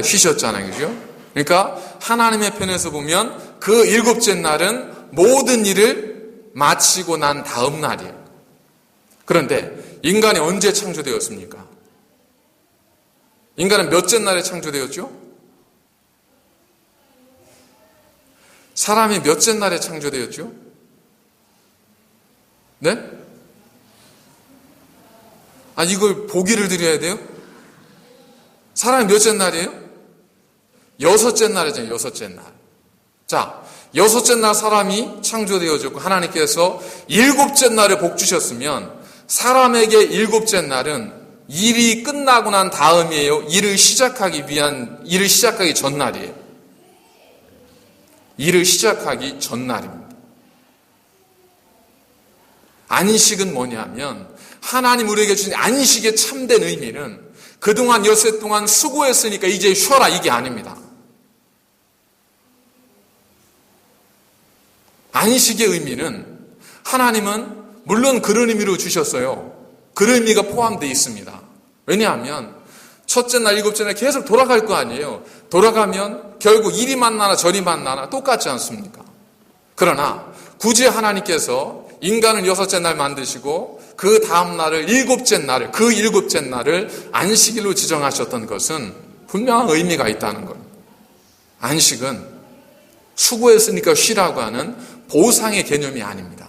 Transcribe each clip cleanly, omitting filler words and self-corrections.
쉬셨잖아요. 그죠? 그러니까 하나님의 편에서 보면 그 일곱째 날은 모든 일을 마치고 난 다음 날이에요. 그런데 인간이 언제 창조되었습니까? 인간은 몇째 날에 창조되었죠? 사람이 몇째 날에 창조되었죠? 네? 이걸 보기를 드려야 돼요? 사람이 몇째 날이에요? 여섯째 날이잖아요. 여섯째 날. 자, 여섯째 날 사람이 창조되어졌고 하나님께서 일곱째 날에 복 주셨으면 사람에게 일곱째 날은 일이 끝나고 난 다음이에요? 일을 시작하기 전날이에요? 일을 시작하기 전날입니다. 안식은 뭐냐면 하나님 우리에게 주신 안식의 참된 의미는 그동안 엿새 동안 수고했으니까 이제 쉬어라 이게 아닙니다. 안식의 의미는 하나님은 물론 그런 의미로 주셨어요. 그런 의미가 포함되어 있습니다. 왜냐하면 첫째 날, 일곱째 날 계속 돌아갈 거 아니에요. 돌아가면 결국 이리 만나나 저리 만나나 똑같지 않습니까? 그러나 굳이 하나님께서 인간을 여섯째 날 만드시고 그 다음 날을 일곱째 날을 안식일로 지정하셨던 것은 분명한 의미가 있다는 거예요. 안식은 수고했으니까 쉬라고 하는 보상의 개념이 아닙니다.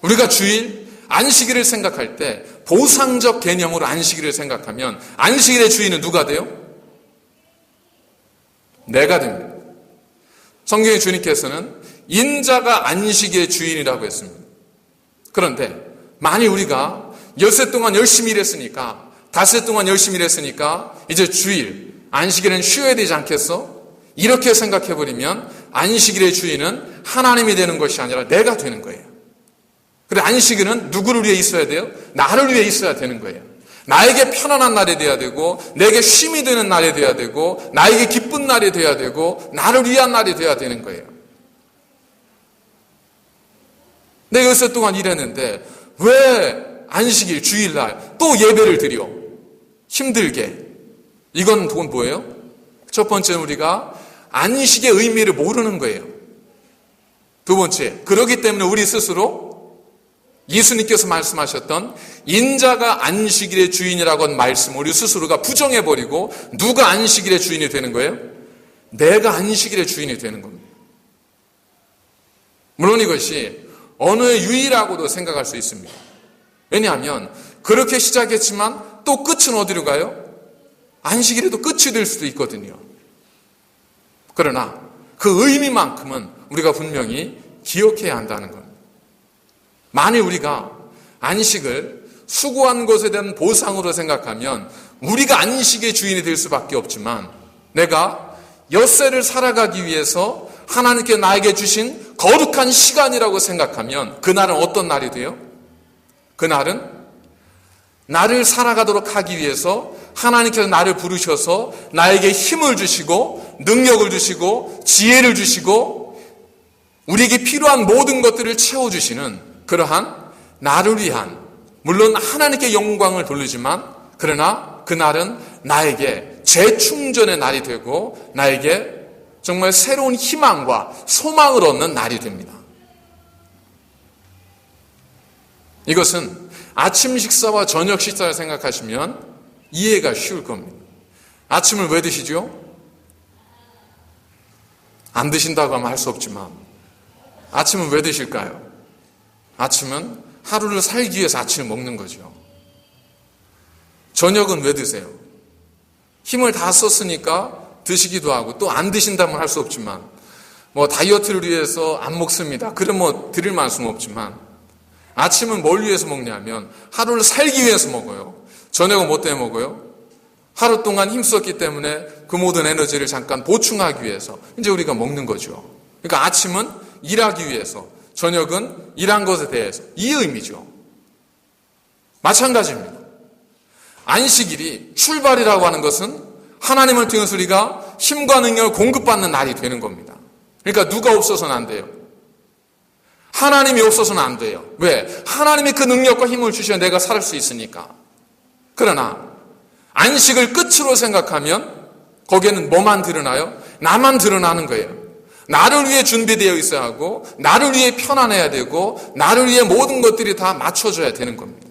우리가 주일, 안식일을 생각할 때 보상적 개념으로 안식일을 생각하면 안식일의 주인은 누가 돼요? 내가 됩니다. 성경의 주님께서는 인자가 안식의 주인이라고 했습니다. 그런데 만일 우리가 엿새 동안 열심히 일했으니까, 닷새 동안 열심히 일했으니까 이제 주일, 안식일은 쉬어야 되지 않겠어? 이렇게 생각해버리면 안식일의 주인은 하나님이 되는 것이 아니라 내가 되는 거예요. 그래, 안식일은 누구를 위해 있어야 돼요? 나를 위해 있어야 되는 거예요. 나에게 편안한 날이 돼야 되고, 내게 쉼이 되는 날이 돼야 되고, 나에게 기쁜 날이 돼야 되고, 나를 위한 날이 돼야 되는 거예요. 내가 엿새 동안 일했는데 왜 안식일, 주일날 또 예배를 드려? 힘들게. 이건 뭐예요? 첫 번째, 우리가 안식의 의미를 모르는 거예요. 두 번째, 그렇기 때문에 우리 스스로 예수님께서 말씀하셨던 인자가 안식일의 주인이라고 한 말씀을 우리 스스로가 부정해버리고 누가 안식일의 주인이 되는 거예요? 내가 안식일의 주인이 되는 겁니다. 물론 이것이 어느 유일하고도 생각할 수 있습니다. 왜냐하면 그렇게 시작했지만 또 끝은 어디로 가요? 안식일에도 끝이 될 수도 있거든요. 그러나 그 의미만큼은 우리가 분명히 기억해야 한다는 겁니다. 만일 우리가 안식을 수고한 것에 대한 보상으로 생각하면 우리가 안식의 주인이 될 수밖에 없지만, 내가 엿새를 살아가기 위해서 하나님께 나에게 주신 거룩한 시간이라고 생각하면 그날은 어떤 날이 돼요? 그날은 나를 살아가도록 하기 위해서 하나님께서 나를 부르셔서 나에게 힘을 주시고 능력을 주시고 지혜를 주시고 우리에게 필요한 모든 것들을 채워주시는 그러한 나를 위한, 물론 하나님께 영광을 돌리지만 그러나 그날은 나에게 재충전의 날이 되고 나에게 정말 새로운 희망과 소망을 얻는 날이 됩니다. 이것은 아침 식사와 저녁 식사를 생각하시면 이해가 쉬울 겁니다. 아침을 왜 드시죠? 안 드신다고 하면 할 수 없지만 아침은 왜 드실까요? 아침은 하루를 살기 위해서 아침을 먹는 거죠. 저녁은 왜 드세요? 힘을 다 썼으니까 드시기도 하고, 또 안 드신다면 할 수 없지만 다이어트를 위해서 안 먹습니다. 그럼 드릴 말씀은 없지만 아침은 뭘 위해서 먹냐면 하루를 살기 위해서 먹어요. 저녁은 뭐 때문에 먹어요? 하루 동안 힘썼기 때문에 그 모든 에너지를 잠깐 보충하기 위해서 이제 우리가 먹는 거죠. 그러니까 아침은 일하기 위해서, 저녁은 일한 것에 대해서, 이 의미죠. 마찬가지입니다. 안식일이 출발이라고 하는 것은 하나님을 통해서 우리가 힘과 능력을 공급받는 날이 되는 겁니다. 그러니까 누가 없어서는 안 돼요. 하나님이 없어서는 안 돼요. 왜? 하나님이 그 능력과 힘을 주셔야 내가 살 수 있으니까. 그러나 안식을 끝으로 생각하면 거기에는 뭐만 드러나요? 나만 드러나는 거예요. 나를 위해 준비되어 있어야 하고, 나를 위해 편안해야 되고, 나를 위해 모든 것들이 다 맞춰져야 되는 겁니다.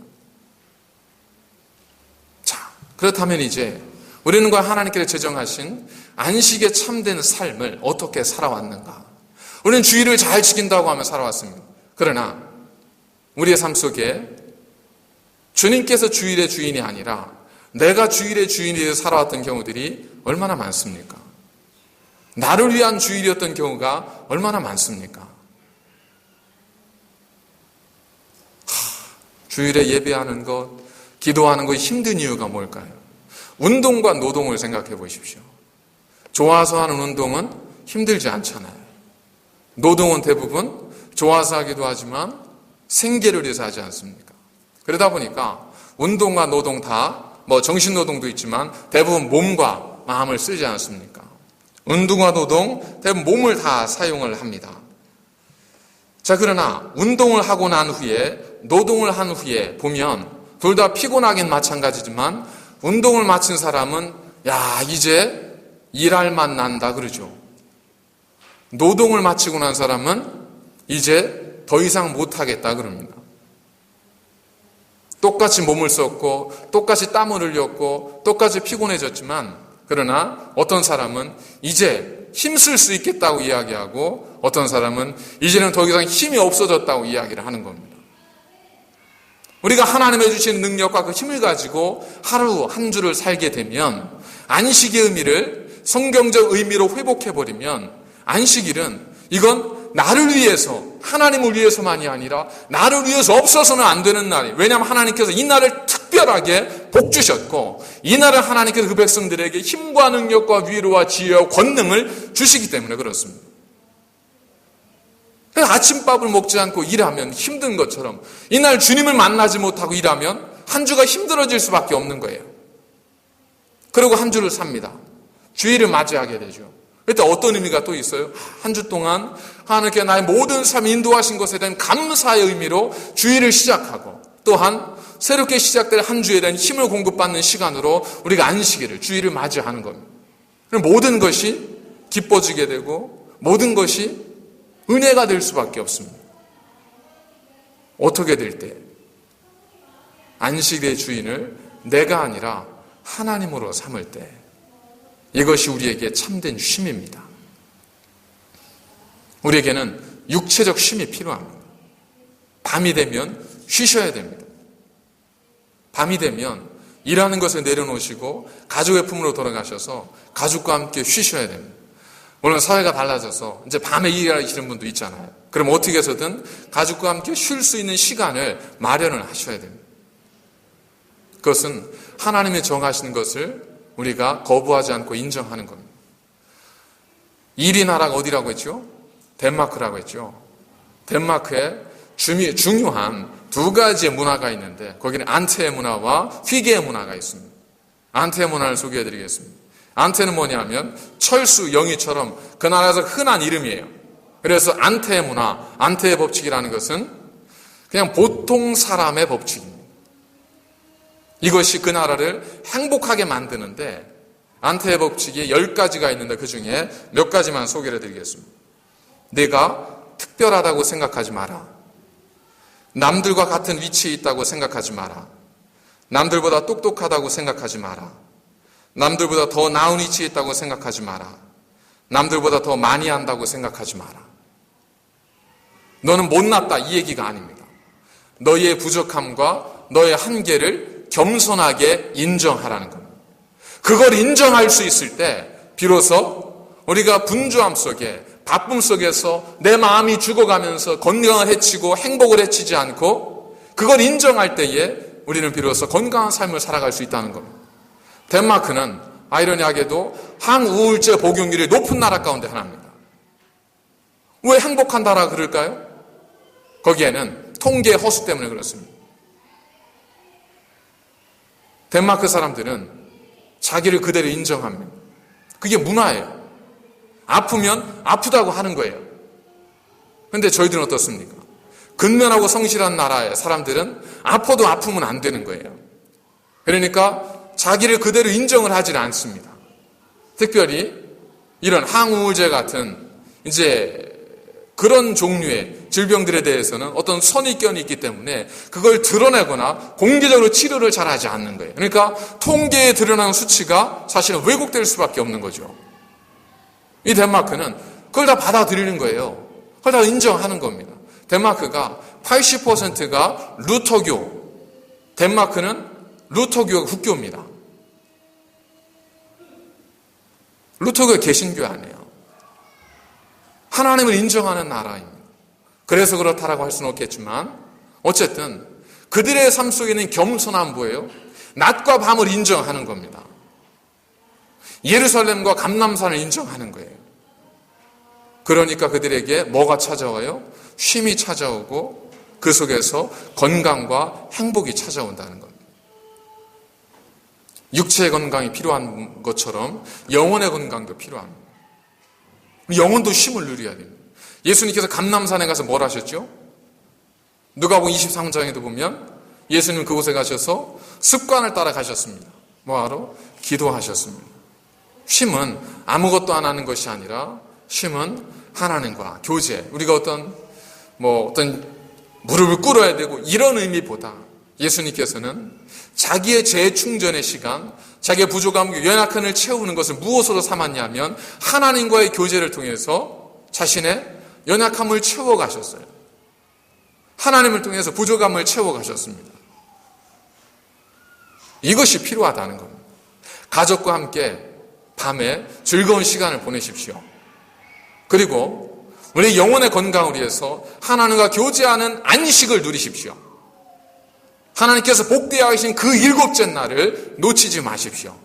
자, 그렇다면 이제 우리는 그 하나님께서 제정하신 안식에 참된 삶을 어떻게 살아왔는가? 우리는 주일을 잘 지킨다고 하며 살아왔습니다. 그러나 우리의 삶 속에 주님께서 주일의 주인이 아니라 내가 주일의 주인이 되어 살아왔던 경우들이 얼마나 많습니까? 나를 위한 주일이었던 경우가 얼마나 많습니까? 주일에 예배하는 것, 기도하는 것 힘든 이유가 뭘까요? 운동과 노동을 생각해 보십시오. 좋아서 하는 운동은 힘들지 않잖아요. 노동은 대부분 좋아서 하기도 하지만 생계를 위해서 하지 않습니까? 그러다 보니까 운동과 노동 다 정신노동도 있지만 대부분 몸과 마음을 쓰지 않습니까? 운동과 노동 대부분 몸을 다 사용을 합니다. 자, 그러나 운동을 하고 난 후에 노동을 한 후에 보면 둘 다 피곤하긴 마찬가지지만 운동을 마친 사람은 야, 이제 일할 맛 난다 그러죠. 노동을 마치고 난 사람은 이제 더 이상 못하겠다 그럽니다. 똑같이 몸을 썼고 똑같이 땀을 흘렸고 똑같이 피곤해졌지만 그러나 어떤 사람은 이제 힘쓸 수 있겠다고 이야기하고 어떤 사람은 이제는 더 이상 힘이 없어졌다고 이야기를 하는 겁니다. 우리가 하나님의 주신 능력과 그 힘을 가지고 하루 한 주를 살게 되면 안식의 의미를 성경적 의미로 회복해버리면 안식일은 이건 나를 위해서 하나님을 위해서만이 아니라 나를 위해서 없어서는 안 되는 날이에요. 왜냐하면 하나님께서 이 날을 특별하게 복 주셨고 이 날을 하나님께서 그 백성들에게 힘과 능력과 위로와 지혜와 권능을 주시기 때문에 그렇습니다. 그래서 아침밥을 먹지 않고 일하면 힘든 것처럼 이날 주님을 만나지 못하고 일하면 한 주가 힘들어질 수밖에 없는 거예요. 그리고 한 주를 삽니다. 주일을 맞이하게 되죠. 그때 어떤 의미가 또 있어요? 한 주 동안 하나님께 나의 모든 삶 인도하신 것에 대한 감사의 의미로 주일을 시작하고 또한 새롭게 시작될 한 주에 대한 힘을 공급받는 시간으로 우리가 안식일을 주일을 맞이하는 겁니다. 모든 것이 기뻐지게 되고 모든 것이 은혜가 될 수밖에 없습니다. 어떻게 될 때? 안식일의 주인을 내가 아니라 하나님으로 삼을 때 이것이 우리에게 참된 쉼입니다. 우리에게는 육체적 쉼이 필요합니다. 밤이 되면 쉬셔야 됩니다. 밤이 되면 일하는 것을 내려놓으시고 가족의 품으로 돌아가셔서 가족과 함께 쉬셔야 됩니다. 물론 사회가 달라져서 이제 밤에 일하시는 분도 있잖아요. 그럼 어떻게 해서든 가족과 함께 쉴 수 있는 시간을 마련을 하셔야 됩니다. 그것은 하나님이 정하시는 것을 우리가 거부하지 않고 인정하는 겁니다. 일이 나라가 어디라고 했죠? 덴마크라고 했죠. 덴마크에 중요한 두 가지의 문화가 있는데 거기는 안테의 문화와 휘게의 문화가 있습니다. 안테의 문화를 소개해드리겠습니다. 안테는 뭐냐면 철수, 영희처럼 그 나라에서 흔한 이름이에요. 그래서 안테의 문화, 안테의 법칙이라는 것은 그냥 보통 사람의 법칙입니다. 이것이 그 나라를 행복하게 만드는데 안테의 법칙이 10가지가 있는데 그 중에 몇 가지만 소개를 드리겠습니다. 내가 특별하다고 생각하지 마라. 남들과 같은 위치에 있다고 생각하지 마라. 남들보다 똑똑하다고 생각하지 마라. 남들보다 더 나은 위치에 있다고 생각하지 마라. 남들보다 더 많이 한다고 생각하지 마라. 너는 못났다 이 얘기가 아닙니다. 너희의 부족함과 너의 한계를 겸손하게 인정하라는 겁니다. 그걸 인정할 수 있을 때 비로소 우리가 분주함 속에 바쁨 속에서 내 마음이 죽어가면서 건강을 해치고 행복을 해치지 않고 그걸 인정할 때에 우리는 비로소 건강한 삶을 살아갈 수 있다는 겁니다. 덴마크는 아이러니하게도 항우울제 복용률이 높은 나라 가운데 하나입니다. 왜 행복한 나라 그럴까요? 거기에는 통계 허수 때문에 그렇습니다. 덴마크 사람들은 자기를 그대로 인정합니다. 그게 문화예요. 아프면 아프다고 하는 거예요. 그런데 저희들은 어떻습니까? 근면하고 성실한 나라의 사람들은 아파도 아프면 안 되는 거예요. 그러니까 자기를 그대로 인정을 하지는 않습니다. 특별히 이런 항우울제 같은 이제 그런 종류의 질병들에 대해서는 어떤 선입견이 있기 때문에 그걸 드러내거나 공개적으로 치료를 잘 하지 않는 거예요. 그러니까 통계에 드러나는 수치가 사실은 왜곡될 수밖에 없는 거죠. 이 덴마크는 그걸 다 받아들이는 거예요. 그걸 다 인정하는 겁니다. 덴마크가 80%가 루터교, 덴마크는 루터교가 국교입니다. 루터교가 개신교 아니에요. 하나님을 인정하는 나라입니다. 그래서 그렇다라고 할 수는 없겠지만 어쨌든 그들의 삶 속에는 겸손한 뭐예요? 낮과 밤을 인정하는 겁니다. 예루살렘과 감람산을 인정하는 거예요. 그러니까 그들에게 뭐가 찾아와요? 쉼이 찾아오고 그 속에서 건강과 행복이 찾아온다는 겁니다. 육체의 건강이 필요한 것처럼 영혼의 건강도 필요합니다. 영혼도 쉼을 누려야 됩니다. 예수님께서 감람산에 가서 뭘 하셨죠? 누가복음 23장에도 보면 예수님 그곳에 가셔서 습관을 따라 가셨습니다. 뭐하러? 기도하셨습니다. 쉼은 아무것도 안 하는 것이 아니라 쉼은 하나님과 교제, 우리가 어떤 무릎을 꿇어야 되고 이런 의미보다 예수님께서는 자기의 재충전의 시간, 자기의 부족함, 연약함을 채우는 것을 무엇으로 삼았냐면 하나님과의 교제를 통해서 자신의 연약함을 채워가셨어요. 하나님을 통해서 부족함을 채워가셨습니다. 이것이 필요하다는 겁니다. 가족과 함께 밤에 즐거운 시간을 보내십시오. 그리고 우리 영혼의 건강을 위해서 하나님과 교제하는 안식을 누리십시오. 하나님께서 복되게 하신 그 일곱째 날을 놓치지 마십시오.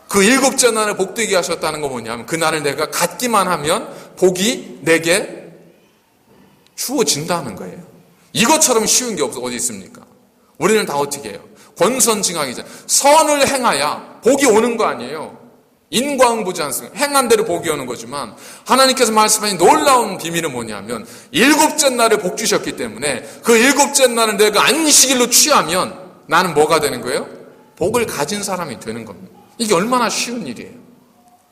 그 일곱째 날을 복되게 하셨다는 거 뭐냐면 그 날을 내가 갖기만 하면 복이 내게 주어진다는 거예요. 이것처럼 쉬운 게 어디 있습니까? 우리는 다 어떻게 해요? 권선징악이잖아요. 선을 행하야 복이 오는 거 아니에요. 인과응보지 않습니까? 행한 대로 복이 오는 거지만 하나님께서 말씀하신 놀라운 비밀은 뭐냐면 일곱째 날에 복 주셨기 때문에 그 일곱째 날은 내가 안식일로 취하면 나는 뭐가 되는 거예요? 복을 가진 사람이 되는 겁니다. 이게 얼마나 쉬운 일이에요.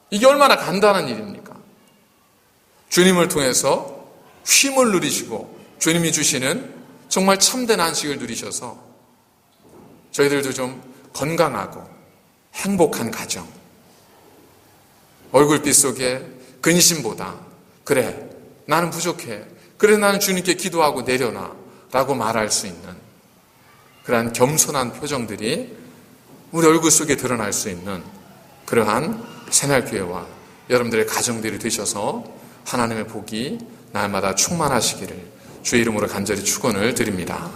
이게 얼마나 간단한 일입니까? 주님을 통해서 쉼을 누리시고 주님이 주시는 정말 참된 안식을 누리셔서 저희들도 좀 건강하고 행복한 가정, 얼굴빛 속에 근심보다 그래 나는 부족해, 그래 나는 주님께 기도하고 내려놔 라고 말할 수 있는 그러한 겸손한 표정들이 우리 얼굴 속에 드러날 수 있는 그러한 새날교회와 여러분들의 가정들이 되셔서 하나님의 복이 날마다 충만하시기를 주의 이름으로 간절히 축원을 드립니다.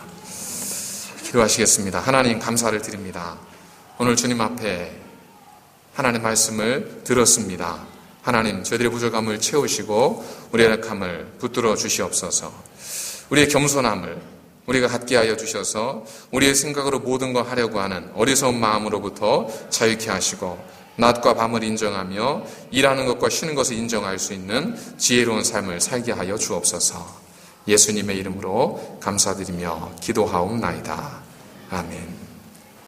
기도하시겠습니다. 하나님 감사를 드립니다. 오늘 주님 앞에 하나님 말씀을 들었습니다. 하나님 저희들의 부족함을 채우시고 우리의 약함을 붙들어 주시옵소서. 우리의 겸손함을 우리가 갖게 하여 주셔서 우리의 생각으로 모든 걸 하려고 하는 어리석은 마음으로부터 자유케 하시고 낮과 밤을 인정하며 일하는 것과 쉬는 것을 인정할 수 있는 지혜로운 삶을 살게 하여 주옵소서. 예수님의 이름으로 감사드리며 기도하옵나이다. 아멘.